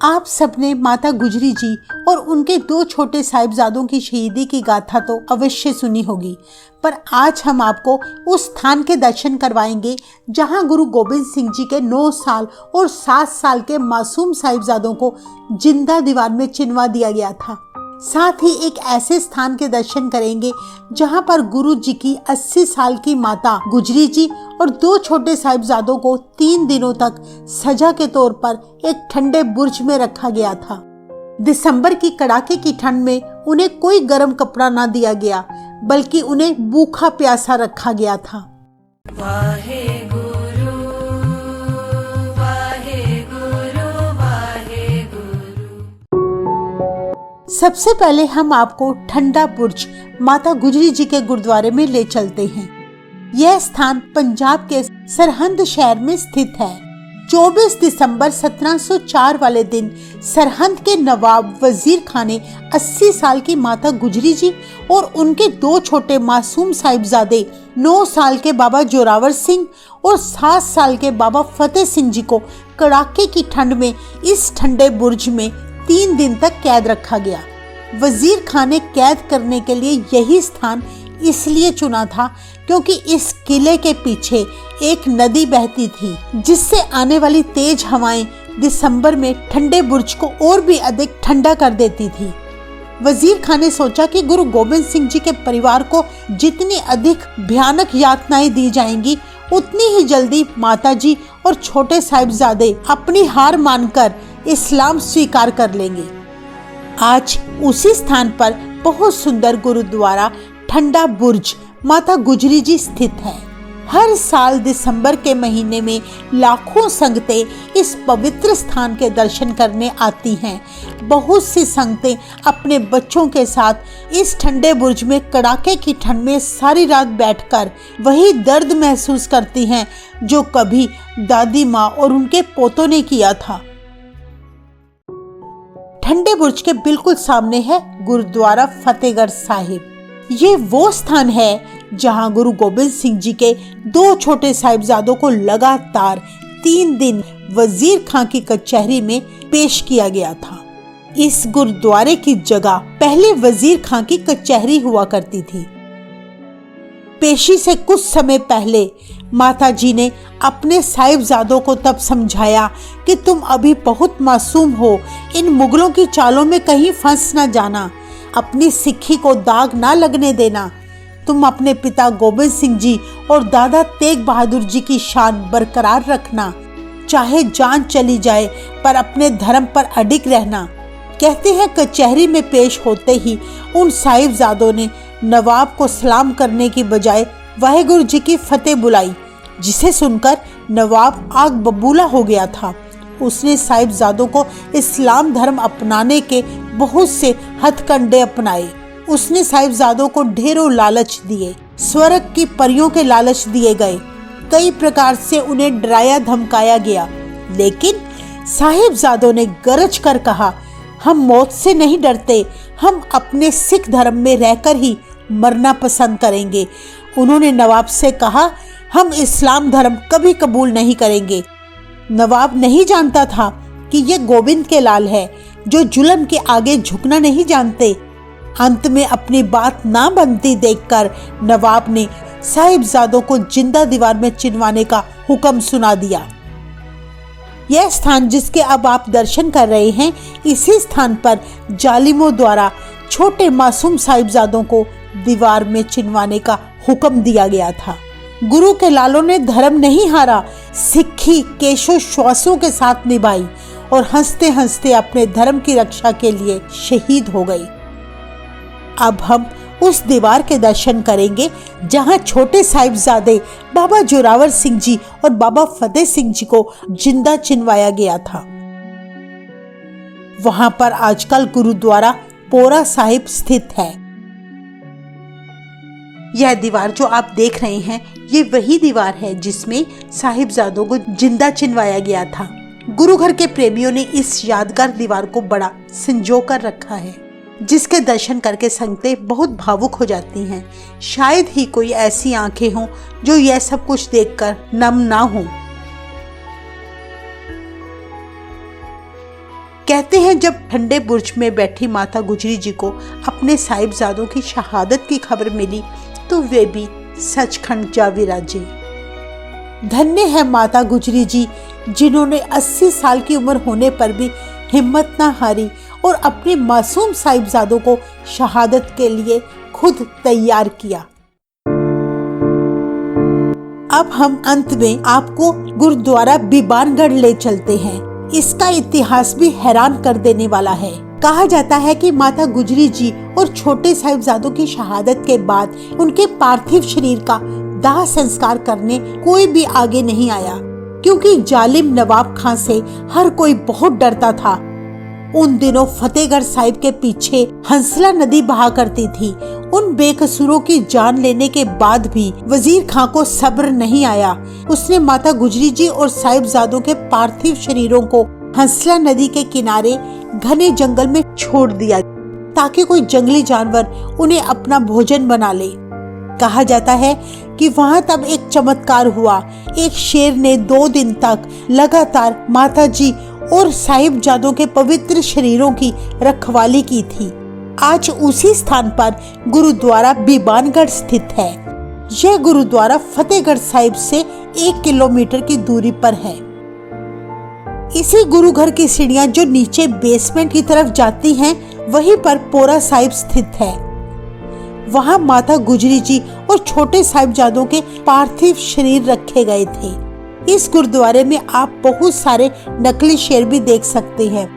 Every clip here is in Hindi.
आप सबने माता गुजरी जी और उनके 2 छोटे साहिबजादों की शहीदी की गाथा तो अवश्य सुनी होगी, पर आज हम आपको उस स्थान के दर्शन करवाएंगे जहां गुरु गोबिंद सिंह जी के 9 साल और 7 साल के मासूम साहिबजादों को जिंदा दीवार में चिनवा दिया गया था। साथ ही एक ऐसे स्थान के दर्शन करेंगे जहां पर गुरु जी की 80 साल की माता गुजरी जी और 2 छोटे साहिबजादों को 3 दिनों तक सजा के तौर पर एक ठंडे बुर्ज में रखा गया था। दिसंबर की कड़ाके की ठंड में उन्हें कोई गर्म कपड़ा ना दिया गया, बल्कि उन्हें भूखा प्यासा रखा गया था। सबसे पहले हम आपको ठंडा बुर्ज माता गुजरी जी के गुरुद्वारे में ले चलते हैं। यह स्थान पंजाब के सरहिंद शहर में स्थित है। 24 दिसंबर 1704 वाले दिन सरहिंद के नवाब वजीर खान ने 80 साल की माता गुजरी जी और उनके 2 छोटे मासूम साहिबजादे 9 साल के बाबा जोरावर सिंह और 7 साल के बाबा फतेह सिंह जी को कड़ाके की ठंड में इस ठंडे बुर्ज में 3 दिन तक कैद रखा गया। वजीर खान ने कैद करने के लिए यही स्थान इसलिए चुना था क्योंकि इस किले के पीछे एक नदी बहती थी, जिससे आने वाली तेज हवाएं दिसंबर में ठंडे बुर्ज को और भी अधिक ठंडा कर देती थी। वजीर खान ने सोचा कि गुरु गोबिंद सिंह जी के परिवार को जितनी अधिक भयानक यातनाएं दी जाएंगी, उतनी ही जल्दी माता जी और छोटे साहिबजादे अपनी हार मानकर इस्लाम स्वीकार कर लेंगे। आज उसी स्थान पर बहुत सुंदर गुरुद्वारा ठंडा बुर्ज माता गुजरी जी स्थित है। हर साल दिसंबर के महीने में लाखों संगतें इस पवित्र स्थान के दर्शन करने आती हैं। बहुत सी संगतें अपने बच्चों के साथ इस ठंडे बुर्ज में कड़ाके की ठंड में सारी रात बैठकर वही दर्द महसूस करती हैं जो कभी दादी माँ और उनके पोतों ने किया था। ठंडे बुर्ज के बिल्कुल सामने है गुरुद्वारा फतेहगढ़ साहिब। ये वो स्थान है जहां गुरु गोबिंद सिंह जी के 2 छोटे साहिबजादों को लगातार 3 दिन वजीर खां की कचहरी में पेश किया गया था। इस गुरुद्वारे की जगह पहले वजीर खां की कचहरी हुआ करती थी। पेशी से कुछ समय पहले माता जी ने अपने साहिबजादों को तब समझाया कि तुम अभी बहुत मासूम हो, इन मुगलों की चालों में कहीं फंस न जाना, अपनी सिक्खी को दाग ना लगने देना, तुम अपने पिता गोबिंद सिंह जी और दादा तेग बहादुर जी की शान बरकरार रखना, चाहे जान चली जाए पर अपने धर्म पर अडिग रहना। कहते हैं कचहरी में पेश होते ही उन साहिबजादों ने नवाब को सलाम करने की बजाय वाहेगुरु जी की फतेह बुलाई, जिसे सुनकर नवाब आग बबूला हो गया था। उसने साहिबजादों को इस्लाम धर्म अपनाने के बहुत से हथकंडे अपनाए। उसने साहिबजादों को ढेरों लालच दिए, स्वर्ग की परियों के लालच दिए गए, कई प्रकार से उन्हें डराया धमकाया गया, लेकिन साहिबजादों ने गरज कर कहा, हम मौत से नहीं डरते, हम अपने सिख धर्म में रहकर ही मरना पसंद करेंगे। उन्होंने नवाब से कहा, हम इस्लाम धर्म कभी कबूल नहीं करेंगे। नवाब नहीं जानता था कि ये गोविंद के लाल है, जो जुल्म के आगे झुकना नहीं जानते। अंत में अपनी बात ना बनती देखकर नवाब ने साहिबजादों को जिंदा दीवार में चिनवाने का हुक्म सुना दिया। यह स्थान जिसके अब आप दर्शन कर रहे हैं, इसी स्थान पर जालिमों द्वारा छोटे मासूम साहिबजादों को दीवार में चिनवाने का हुक्म दिया गया था। गुरु के लालों ने धर्म नहीं हारा, सिक्खी केशो श्वासों के साथ निभाई और हंसते हंसते अपने धर्म की रक्षा के लिए शहीद हो गई। अब हम उस दीवार के दर्शन करेंगे जहां छोटे साहिबजादे बाबा जोरावर सिंह जी और बाबा फतेह सिंह जी को जिंदा चिनवाया गया था। वहां पर आजकल गुरुद्वारा पोरा साहिब स्थित है। यह दीवार जो आप देख रहे हैं, ये वही दीवार है जिसमें साहिबजादों को जिंदा चिनवाया गया था। गुरु घर के प्रेमियों ने इस यादगार दीवार को बड़ा संजो कर रखा है, जिसके दर्शन करके संगतें बहुत भावुक हो जाती हैं। शायद ही कोई ऐसी आंखें हों जो यह सब कुछ देखकर नम ना हो। कहते हैं जब ठंडे बुर्ज में बैठी माता गुजरी जी को अपने साहिबजादों की शहादत की खबर मिली तो वे भी सचखंड जा विराजे। धन्य है माता गुजरी जी जिन्होंने 80 साल की उम्र होने पर भी हिम्मत न हारी और अपने मासूम साहिबजादों को शहादत के लिए खुद तैयार किया। अब हम अंत में आपको गुरुद्वारा बीबानगढ़ ले चलते हैं। इसका इतिहास भी हैरान कर देने वाला है। कहा जाता है कि माता गुजरी जी और छोटे साहिबजादों की शहादत के बाद उनके पार्थिव शरीर का दाह संस्कार करने कोई भी आगे नहीं आया, क्योंकि जालिम नवाब खां से हर कोई बहुत डरता था। उन दिनों फतेहगढ़ साहिब के पीछे हंसला नदी बहा करती थी। उन बेकसूरों की जान लेने के बाद भी वजीर खां को सब्र नहीं आया। उसने माता गुजरी जी और साहिबजादों के पार्थिव शरीरों को हंसला नदी के किनारे घने जंगल में छोड़ दिया ताकि कोई जंगली जानवर उन्हें अपना भोजन बना ले। कहा जाता है कि वहाँ तब एक चमत्कार हुआ। एक शेर ने 2 दिन तक लगातार माता जी और साहिबजादों के पवित्र शरीरों की रखवाली की थी। आज उसी स्थान पर गुरुद्वारा बीबानगढ़ स्थित है। यह गुरुद्वारा फतेहगढ़ साहिब से 1 किलोमीटर की दूरी पर है। इसी गुरु घर की सीढ़ियां जो नीचे बेसमेंट की तरफ जाती हैं, वहीं पर पोरा साहिब स्थित है। वहां माता गुजरी जी और छोटे साहिबजादों के पार्थिव शरीर रखे गए थे। इस गुरुद्वारे में आप बहुत सारे नकली शेर भी देख सकते हैं।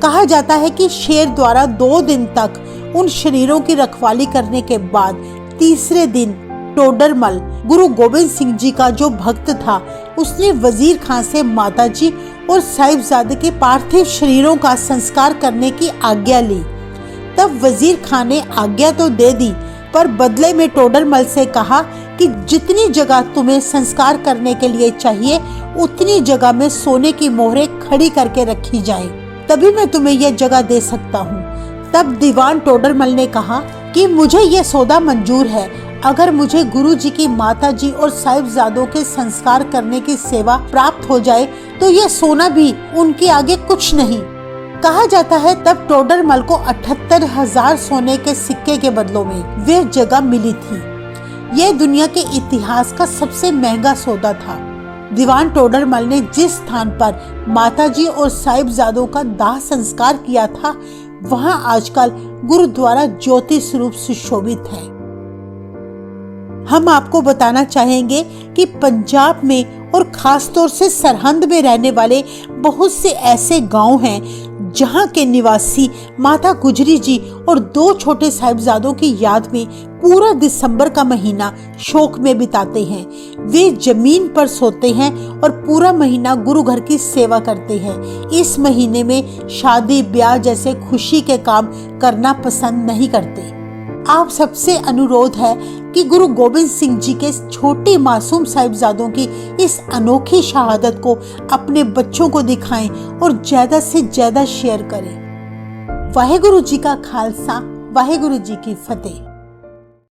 कहा जाता है कि शेर द्वारा 2 दिन तक उन शरीरों की रखवाली करने के बाद तीसरे दिन टोडरमल गुरु गोबिंद सिंह जी का जो भक्त था, उसने वजीर खां से माता जी और साहिबजादे के पार्थिव शरीरों का संस्कार करने की आज्ञा ली। तब वजीर खां ने आज्ञा तो दे दी, पर बदले में टोडरमल से कहा कि जितनी जगह तुम्हें संस्कार करने के लिए चाहिए उतनी जगह में सोने की मोहरें खड़ी करके रखी जाए, तभी मैं तुम्हें यह जगह दे सकता हूँ। तब दीवान टोडरमल ने कहा कि मुझे यह सौदा मंजूर है, अगर मुझे गुरु जी की माता जी और साहिबजादों के संस्कार करने की सेवा प्राप्त हो जाए तो यह सोना भी उनके आगे कुछ नहीं। कहा जाता है तब टोडरमल को 78,000 सोने के सिक्के के बदलों में वे जगह मिली थी। यह दुनिया के इतिहास का सबसे महंगा सौदा था। दीवान टोडरमल ने जिस स्थान पर माताजी और साहिबजादों का दाह संस्कार किया था, वहां आजकल गुरुद्वारा ज्योति स्वरूप सुशोभित है। हम आपको बताना चाहेंगे कि पंजाब में और खास तौर से सरहंद में रहने वाले बहुत से ऐसे गांव हैं जहां के निवासी माता गुजरी जी और 2 छोटे साहिबजादों की याद में पूरा दिसंबर का महीना शोक में बिताते हैं। वे जमीन पर सोते हैं और पूरा महीना गुरु घर की सेवा करते हैं। इस महीने में शादी ब्याह जैसे खुशी के काम करना पसंद नहीं करते। आप सबसे अनुरोध है कि गुरु गोबिंद सिंह जी के छोटे मासूम साहिबजादों की इस अनोखी शहादत को अपने बच्चों को दिखाएं और ज्यादा से ज्यादा शेयर करें। वाहेगुरु जी का खालसा, वाहेगुरु जी की फतेह।